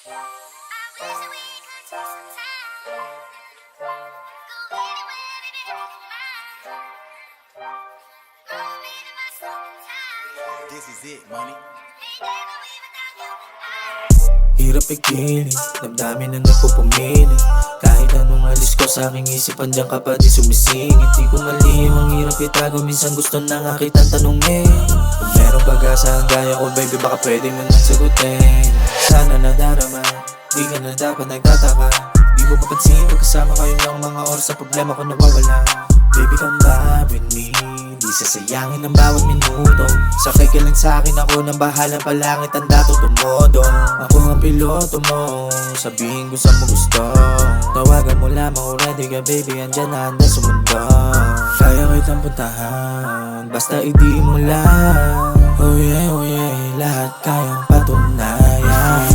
This is it, money. Hirap ikiling, damdamin na nagpupumili. Kahit anong alis ko sa aking isipan, diyan ka pa di sumisingit. Di ko mali ang hirap itago, minsan gusto na nga kitang tanungin. Kung merong pag-asa ang gaya ko, baby, baka pwede mo nang sagutin. Sana nadarama, di ka na dapat nagtataka. Di mo papansin pag kasama kayo ng mga oras sa problema ko nawawala. Baby, come back with me, di sasayangin ang bawat minuto. Sakay ka lang sa'kin, ako nang bahala pa langit ang dato tumodo. Ako ang piloto mo, sabihin ko sa mo gusto. Tawagan mo lamang kung ready ka, baby, andyan na handa sa mundo. Kaya kitang puntahan, basta idiin mo lang. Oh yeah, lahat kayang patunayan.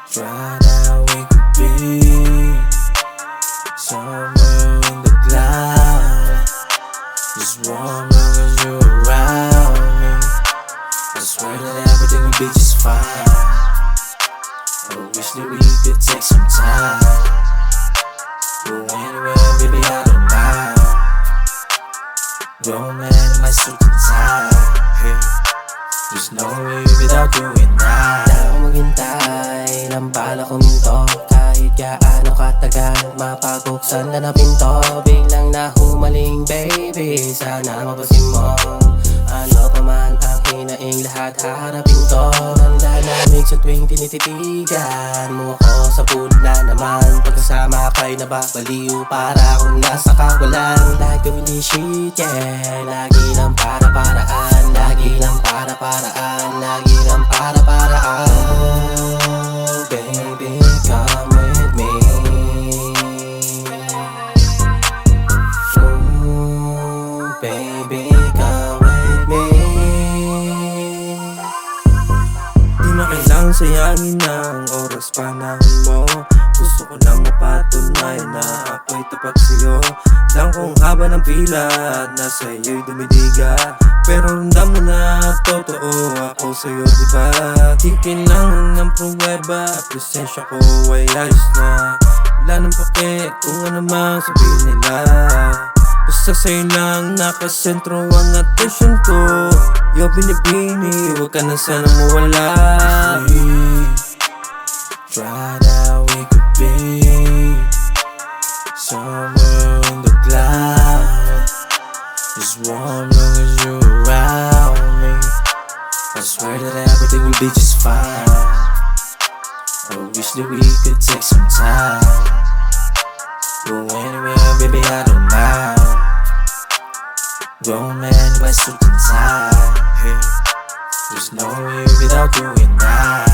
Try now we could be somewhere in the clouds. Just warm long as you're around me. I swear that everything will be just fine. I wish that we could take some time. Go anywhere, baby, I don't mind. Go man in my suit and tie. Hey, there's no way without you and I. Di ako maghintay ng bala ko minto. Kahit gaano katagal, mapabuksan na na pinto. Biglang nahumaling, baby, sana mapasin mo. Ano pa man ang hinaing, lahat haharapin to. Nanlalamig sa tuwing tinititigan mo ako sa pool na naman. Pagkasama ka'y nababaliw, para akong nasa kawalan. Like a windy sheet, yeah. Lagi ng para-paraan, lagi ng para-paraan, lagi ng para-paraan. Oh, baby, come with me. Oh, baby, come with me. Di na kailangang sayangin ng oras, panahon mo. Gusto ko lang mapatunayan na ako'y tapat sa'yo. Lang kung haba ng pila at nasa iyo'y dumidiga. Pero ramdam mo na totoo ako sa'yo, diba? Di kailangan ng pruweba, presensya ko ay ayos na. Wala nang pake kung ano mang sabihin nila. Basta sa'yo lang nakasentro ang attention ko. Yo, binibini, huwag ka na sana mawala. Try now we could be somewhere in the clouds. Just warm long as you're around me. I swear that everything will be just fine. I wish that we could take some time. Go anywhere, baby, I don't mind. Go man in my suit and tie. Hey, there's no way without you and I.